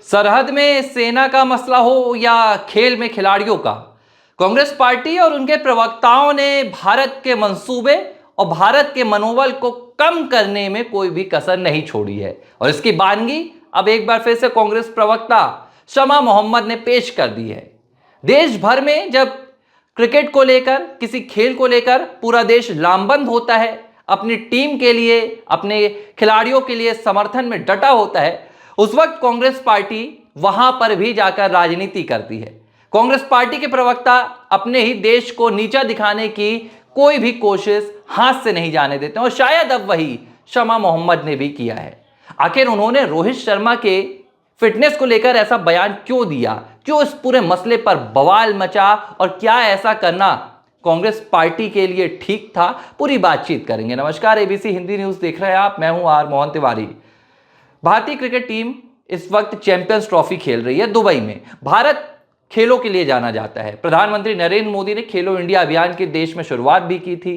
सरहद में सेना का मसला हो या खेल में खिलाड़ियों का, कांग्रेस पार्टी और उनके प्रवक्ताओं ने भारत के मंसूबे और भारत के मनोबल को कम करने में कोई भी कसर नहीं छोड़ी है। और इसकी बानगी अब एक बार फिर से कांग्रेस प्रवक्ता शमा मोहम्मद ने पेश कर दी है। देश भर में जब क्रिकेट को लेकर, किसी खेल को लेकर पूरा देश लामबंद होता है, अपनी टीम के लिए, अपने खिलाड़ियों के लिए समर्थन में डटा होता है, उस वक्त कांग्रेस पार्टी वहां पर भी जाकर राजनीति करती है। कांग्रेस पार्टी के प्रवक्ता अपने ही देश को नीचा दिखाने की कोई भी कोशिश हाथ से नहीं जाने देते और शायद अब वही शमा मोहम्मद ने भी किया है। आखिर उन्होंने रोहित शर्मा के फिटनेस को लेकर ऐसा बयान क्यों दिया, क्यों इस पूरे मसले पर बवाल मचा और क्या ऐसा करना कांग्रेस पार्टी के लिए ठीक था, पूरी बातचीत करेंगे। नमस्कार, एबीसी हिंदी न्यूज देख रहे हैं आप, मैं हूं आर मोहन तिवारी। भारतीय क्रिकेट टीम इस वक्त चैंपियंस ट्रॉफी खेल रही है दुबई में। भारत खेलों के लिए जाना जाता है। प्रधानमंत्री नरेंद्र मोदी ने खेलो इंडिया अभियान की देश में शुरुआत भी की थी।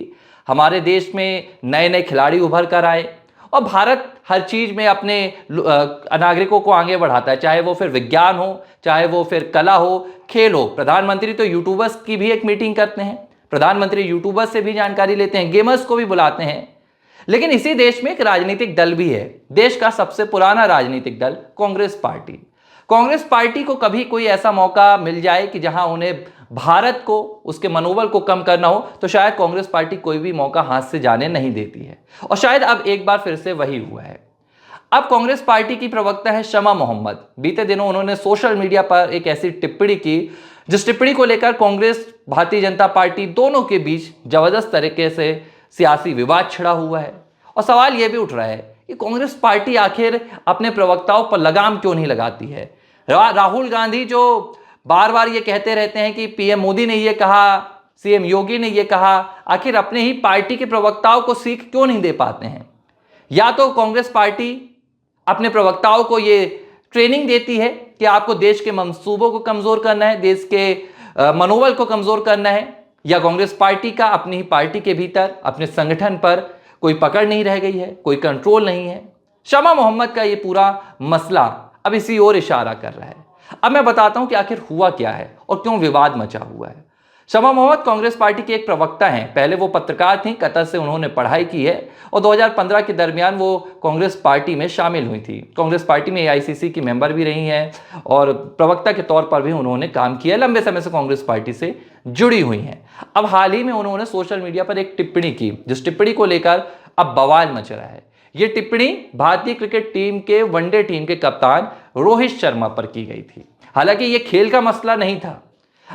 हमारे देश में नए नए खिलाड़ी उभर कर आए और भारत हर चीज में अपने नागरिकों को आगे बढ़ाता है, चाहे वो फिर विज्ञान हो, चाहे वो फिर कला हो, खेल हो। प्रधानमंत्री तो यूट्यूबर्स की भी एक मीटिंग करते हैं, प्रधानमंत्री यूट्यूबर्स से भी जानकारी लेते हैं, गेमर्स को भी बुलाते हैं। लेकिन इसी देश में एक राजनीतिक दल भी है, देश का सबसे पुराना राजनीतिक दल कांग्रेस पार्टी। कांग्रेस पार्टी को कभी कोई ऐसा मौका मिल जाए कि जहां उन्हें भारत को, उसके मनोबल को कम करना हो, तो शायद कांग्रेस पार्टी कोई भी मौका हाथ से जाने नहीं देती है। और शायद अब एक बार फिर से वही हुआ है। अब कांग्रेस पार्टी की प्रवक्ता है शमा मोहम्मद। बीते दिनों उन्होंने सोशल मीडिया पर एक ऐसी टिप्पणी की जिस टिप्पणी को लेकर कांग्रेस, भारतीय जनता पार्टी दोनों के बीच जबरदस्त तरीके से सियासी विवाद छिड़ा हुआ है। और सवाल यह भी उठ रहा है कि कांग्रेस पार्टी आखिर अपने प्रवक्ताओं पर लगाम क्यों नहीं लगाती है। राहुल गांधी जो बार बार ये कहते रहते हैं कि पीएम मोदी ने ये कहा, सीएम योगी ने ये कहा, आखिर अपने ही पार्टी के प्रवक्ताओं को सीख क्यों नहीं दे पाते हैं। या तो कांग्रेस पार्टी अपने प्रवक्ताओं को ये ट्रेनिंग देती है कि आपको देश के मंसूबों को कमजोर करना है, देश के मनोबल को कमजोर करना है, या कांग्रेस पार्टी का अपनी ही पार्टी के भीतर, अपने संगठन पर कोई पकड़ नहीं रह गई है, कोई कंट्रोल नहीं है। शमा मोहम्मद का ये पूरा मसला अब इसी ओर इशारा कर रहा है। अब मैं बताता हूं कि आखिर हुआ क्या है और क्यों विवाद मचा हुआ है। शमा मोहम्मद कांग्रेस पार्टी के एक प्रवक्ता हैं। पहले वो पत्रकार थी, कतर से उन्होंने पढ़ाई की है और 2015 के दरमियान वो कांग्रेस पार्टी में शामिल हुई थी। कांग्रेस पार्टी में एआईसीसी की मेंबर भी रही हैं और प्रवक्ता के तौर पर भी उन्होंने काम किया। लंबे समय से कांग्रेस पार्टी से जुड़ी हुई हैं। अब हाल ही में उन्होंने सोशल मीडिया पर एक टिप्पणी की, जिस टिप्पणी को लेकर अब बवाल मच रहा है। यह टिप्पणी भारतीय क्रिकेट टीम के वनडे टीम के कप्तान रोहित शर्मा पर की गई थी। हालांकि यह खेल का मसला नहीं था।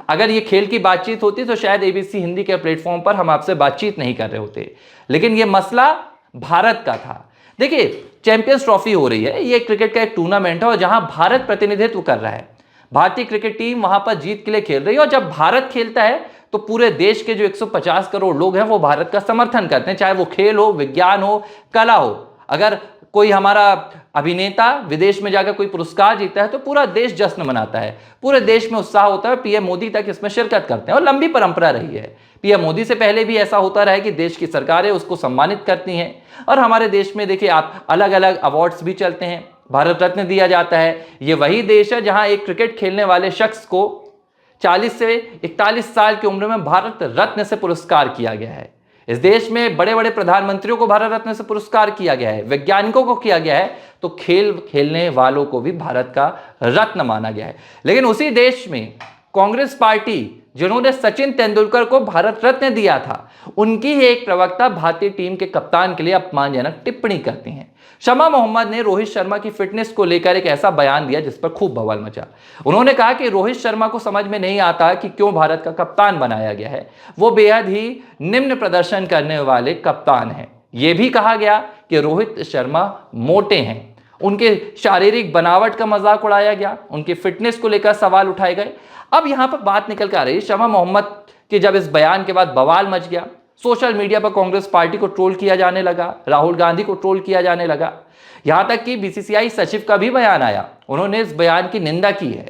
अगर ये खेल की बातचीत होती तो शायद एबीसी हिंदी के प्लेटफॉर्म पर हम आपसे बातचीत नहीं कर रहे होते, लेकिन ये मसला भारत का था। देखिए, चैंपियंस ट्रॉफी हो रही है, ये क्रिकेट का एक टूर्नामेंट है और जहां भारत प्रतिनिधित्व कर रहा है। भारतीय क्रिकेट टीम वहां पर जीत के लिए खेल रही है और जब भारत खेलता है तो पूरे देश के जो 150 करोड़ लोग हैं वो भारत का समर्थन करते हैं, चाहे वो खेल हो, विज्ञान हो, कला हो। अगर कोई हमारा अभिनेता विदेश में जाकर कोई पुरस्कार जीता है तो पूरा देश जश्न मनाता है, पूरे देश में उत्साह होता है। पीएम मोदी तक इसमें शिरकत करते हैं और लंबी परंपरा रही है। पीएम मोदी से पहले भी ऐसा होता रहा है कि देश की सरकारें उसको सम्मानित करती हैं। और हमारे देश में देखिए आप, अलग अलग अवार्ड्स भी चलते हैं, भारत रत्न दिया जाता है। ये वही देश है जहां एक क्रिकेट खेलने वाले शख्स को 40 से 41 साल की उम्र में भारत रत्न से पुरस्कार किया गया है। इस देश में बड़े बड़े प्रधानमंत्रियों को भारत रत्न से पुरस्कार किया गया है, वैज्ञानिकों को किया गया है, तो खेल खेलने वालों को भी भारत का रत्न माना गया है। लेकिन उसी देश में कांग्रेस पार्टी, जिन्होंने सचिन तेंदुलकर को भारत रत्न दिया था, उनकी ही एक प्रवक्ता भारतीय टीम के कप्तान के लिए अपमानजनक टिप्पणी करती हैं। शमा मोहम्मद ने रोहित शर्मा की फिटनेस को लेकर एक ऐसा बयान दिया जिस पर खूब बवाल मचा। उन्होंने कहा कि रोहित शर्मा को समझ में नहीं आता कि क्यों भारत का कप्तान बनाया गया है, वो बेहद ही निम्न प्रदर्शन करने वाले कप्तान हैं। यह भी कहा गया कि रोहित शर्मा मोटे हैं, उनके शारीरिक बनावट का मजाक उड़ाया गया, उनकी फिटनेस को लेकर सवाल उठाए गए। अब यहां पर बात निकल कर आ रही, शमा मोहम्मद के जब इस बयान के बाद बवाल मच गया, सोशल मीडिया पर कांग्रेस पार्टी को ट्रोल किया जाने लगा, राहुल गांधी को ट्रोल किया जाने लगा, यहां तक कि बीसीसीआई सचिव का भी बयान आया, उन्होंने इस बयान की निंदा की है।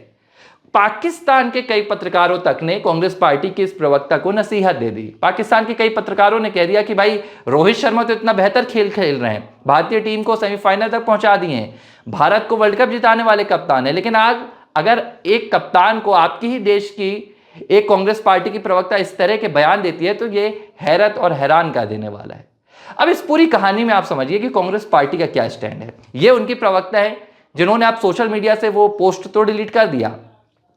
पाकिस्तान के कई पत्रकारों तक ने कांग्रेस पार्टी के इस प्रवक्ता को नसीहत दे दी। पाकिस्तान के कई पत्रकारों ने कह दिया कि भाई रोहित शर्मा तो इतना बेहतर खेल खेल रहे हैं, भारतीय टीम को सेमीफाइनल तक पहुंचा दिए हैं, भारत को वर्ल्ड कप जिताने वाले कप्तान है, लेकिन आज अगर एक कप्तान को आपकी ही देश की एक कांग्रेस पार्टी की प्रवक्ता इस तरह के बयान देती है तो ये हैरत और हैरान कर देने वाला है। अब इस पूरी कहानी में आप समझिए कि कांग्रेस पार्टी का क्या स्टैंड है। ये उनकी प्रवक्ता है जिन्होंने आप सोशल मीडिया से वो पोस्ट तो डिलीट कर दिया,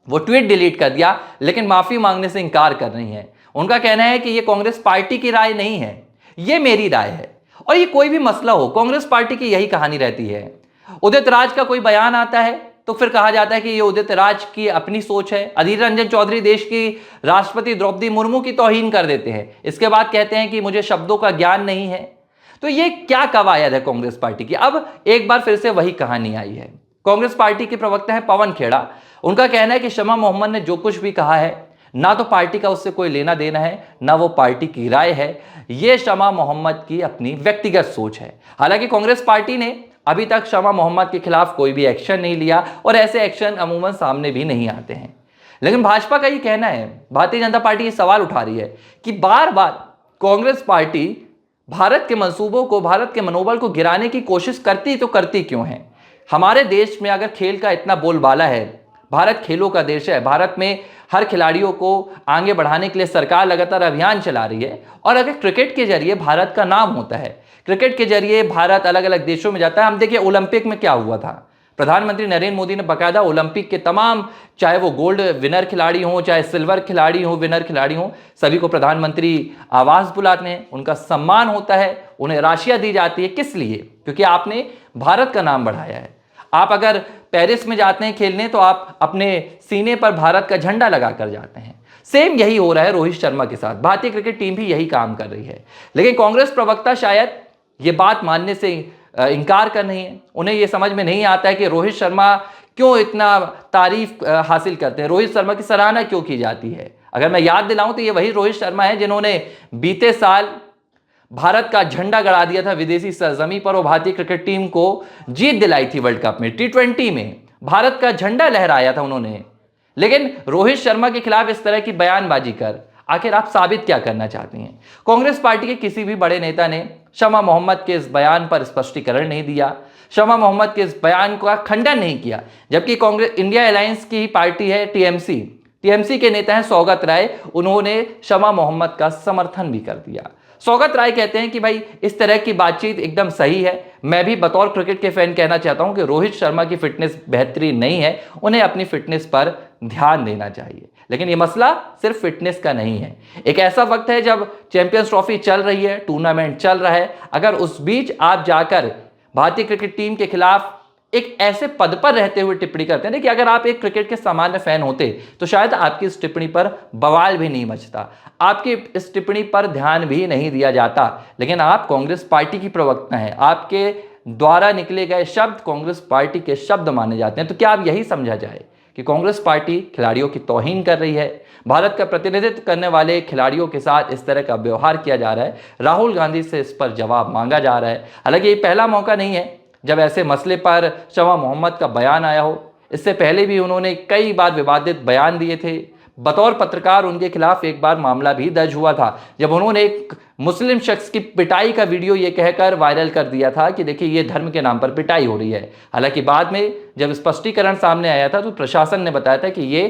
वो ट्वीट डिलीट कर दिया, लेकिन माफी मांगने से इंकार कर रही हैं। उनका कहना है कि ये कांग्रेस पार्टी की राय नहीं है, ये मेरी राय है। और ये कोई भी मसला हो, कांग्रेस पार्टी की यही कहानी रहती है। उदित राज का कोई बयान आता है तो फिर कहा जाता है कि ये उदित राज की अपनी सोच है। अधीर रंजन चौधरी देश की राष्ट्रपति द्रौपदी मुर्मू की तौहीन कर देते हैं, इसके बाद कहते हैं कि मुझे शब्दों का ज्ञान नहीं है। तो ये क्या कवायद है कांग्रेस पार्टी की। अब एक बार फिर से वही कहानी आई है। कांग्रेस पार्टी के प्रवक्ता है पवन खेड़ा, उनका कहना है कि शमा मोहम्मद ने जो कुछ भी कहा है, ना तो पार्टी का उससे कोई लेना देना है, ना वो पार्टी की राय है, ये शमा मोहम्मद की अपनी व्यक्तिगत सोच है। हालांकि कांग्रेस पार्टी ने अभी तक शमा मोहम्मद के खिलाफ कोई भी एक्शन नहीं लिया और ऐसे एक्शन अमूमन सामने भी नहीं आते हैं। लेकिन भाजपा का ये कहना है, भारतीय जनता पार्टी ये सवाल उठा रही है कि बार बार कांग्रेस पार्टी भारत के मंसूबों को, भारत के मनोबल को गिराने की कोशिश करती तो करती क्यों है। हमारे देश में अगर खेल का इतना बोलबाला है, भारत खेलों का देश है, भारत में हर खिलाड़ियों को आगे बढ़ाने के लिए सरकार लगातार अभियान चला रही है, और अगर क्रिकेट के जरिए भारत का नाम होता है, क्रिकेट के जरिए भारत अलग अलग देशों में जाता है। हम देखिए ओलंपिक में क्या हुआ था, प्रधानमंत्री नरेंद्र मोदी ने बाकायदा ओलंपिक के तमाम, चाहे वो गोल्ड विनर खिलाड़ी हों, चाहे सिल्वर खिलाड़ी हों, विनर खिलाड़ी हों, सभी को प्रधानमंत्री आवास बुलाते हैं, उनका सम्मान होता है, उन्हें राशियां दी जाती है। किस लिए? क्योंकि आपने भारत का नाम बढ़ाया है। आप अगर पेरिस में जाते हैं खेलने तो आप अपने सीने पर भारत का झंडा लगा कर जाते हैं। सेम यही हो रहा है रोहित शर्मा के साथ। भारतीय क्रिकेट टीम भी यही काम कर रही है, लेकिन कांग्रेस प्रवक्ता शायद ये बात मानने से इनकार कर रही है। उन्हें यह समझ में नहीं आता है कि रोहित शर्मा क्यों इतना तारीफ हासिल करते हैं, रोहित शर्मा की सराहना क्यों की जाती है। अगर मैं याद दिलाऊं तो ये वही रोहित शर्मा है जिन्होंने बीते साल भारत का झंडा गड़ा दिया था विदेशी सरजमी पर और भारतीय क्रिकेट टीम को जीत दिलाई थी वर्ल्ड कप में। T20 में भारत का झंडा लहराया था उन्होंने। लेकिन रोहित शर्मा के खिलाफ इस तरह की बयानबाजी कर आखिर आप साबित क्या करना चाहती हैं। कांग्रेस पार्टी के किसी भी बड़े नेता ने शमा मोहम्मद के इस बयान पर स्पष्टीकरण नहीं दिया, शमा मोहम्मद के इस बयान का खंडन नहीं किया, जबकि कांग्रेस इंडिया अलायंस की पार्टी है टीएमसी के नेता हैं सौगत राय, उन्होंने शमा मोहम्मद का समर्थन भी कर दिया। सौगत राय कहते हैं कि भाई इस तरह की बातचीत एकदम सही है। मैं भी बतौर क्रिकेट के फैन कहना चाहता हूं कि रोहित शर्मा की फिटनेस बेहतरीन नहीं है, उन्हें अपनी फिटनेस पर ध्यान देना चाहिए। लेकिन ये मसला सिर्फ फिटनेस का नहीं है। एक ऐसा वक्त है जब चैंपियंस ट्रॉफी चल रही है, टूर्नामेंट चल रहा है, अगर उस बीच आप जाकर भारतीय क्रिकेट टीम के खिलाफ एक ऐसे पद पर रहते हुए टिप्पणी करते हैं कि अगर आप एक क्रिकेट के सामान्य फैन होते तो शायद आपकी इस टिप्पणी पर बवाल भी नहीं मचता, आपकी इस टिप्पणी पर ध्यान भी नहीं दिया जाता। लेकिन आप कांग्रेस पार्टी की प्रवक्ता हैं, आपके द्वारा निकले गए शब्द कांग्रेस पार्टी के शब्द माने जाते हैं। तो क्या अब यही समझा जाए कि कांग्रेस पार्टी खिलाड़ियों की तौहीन कर रही है, भारत का प्रतिनिधित्व करने वाले खिलाड़ियों के साथ इस तरह का व्यवहार किया जा रहा है, राहुल गांधी से इस पर जवाब मांगा जा रहा है। हालांकि ये पहला मौका नहीं है जब ऐसे मसले पर शमा मोहम्मद का बयान आया हो। इससे पहले भी उन्होंने कई बार विवादित बयान दिए थे। बतौर पत्रकार उनके खिलाफ एक बार मामला भी दर्ज हुआ था जब उन्होंने एक मुस्लिम शख्स की पिटाई का वीडियो ये कहकर वायरल कर दिया था कि देखिए ये धर्म के नाम पर पिटाई हो रही है। हालांकि बाद में जब स्पष्टीकरण सामने आया था तो प्रशासन ने बताया था कि ये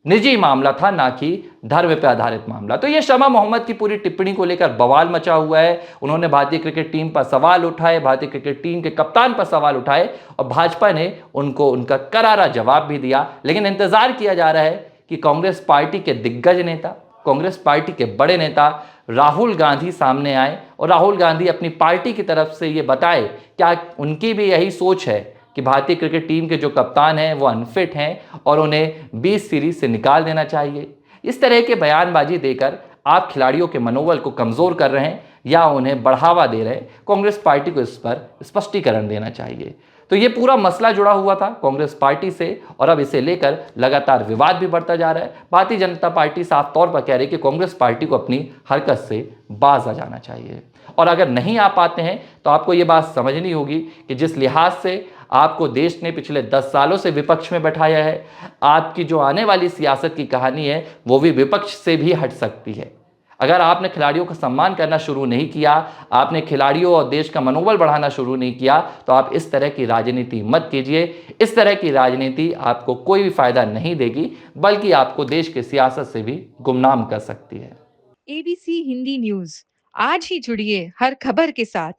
निजी मामला था, ना कि धर्म पर आधारित मामला। तो ये शमा मोहम्मद की पूरी टिप्पणी को लेकर बवाल मचा हुआ है। उन्होंने भारतीय क्रिकेट टीम पर सवाल उठाए, भारतीय क्रिकेट टीम के कप्तान पर सवाल उठाए और भाजपा ने उनको उनका करारा जवाब भी दिया। लेकिन इंतजार किया जा रहा है कि कांग्रेस पार्टी के दिग्गज नेता, कांग्रेस पार्टी के बड़े नेता राहुल गांधी सामने आए और राहुल गांधी अपनी पार्टी की तरफ से ये बताए क्या उनकी भी यही सोच है कि भारतीय क्रिकेट टीम के जो कप्तान हैं वो अनफिट हैं और उन्हें 20 सीरीज से निकाल देना चाहिए। इस तरह के बयानबाजी देकर आप खिलाड़ियों के मनोबल को कमज़ोर कर रहे हैं या उन्हें बढ़ावा दे रहे हैं। कांग्रेस पार्टी को इस पर स्पष्टीकरण देना चाहिए। तो ये पूरा मसला जुड़ा हुआ था कांग्रेस पार्टी से और अब इसे लेकर लगातार विवाद भी बढ़ता जा रहा है। भारतीय जनता पार्टी साफ तौर पर कह रही है कि कांग्रेस पार्टी को अपनी हरकत से बाज आ जाना चाहिए और अगर नहीं आ पाते हैं तो आपको ये बात समझनी होगी कि जिस लिहाज से आपको देश ने पिछले 10 सालों से विपक्ष में बैठाया है। आपकी जो आने वाली सियासत की कहानी है, वो भी विपक्ष से भी हट सकती है। अगर आपने खिलाड़ियों का सम्मान करना शुरू नहीं किया, आपने खिलाड़ियों और देश का मनोबल बढ़ाना शुरू नहीं किया, तो आप इस तरह की राजनीति मत कीजिए। इस तरह की राजनीति आपको कोई भी फायदा नहीं देगी, बल्कि आपको देश की सियासत से भी गुमनाम कर सकती है। एबीसी हिंदी न्यूज आज ही जुड़िए हर खबर के साथ।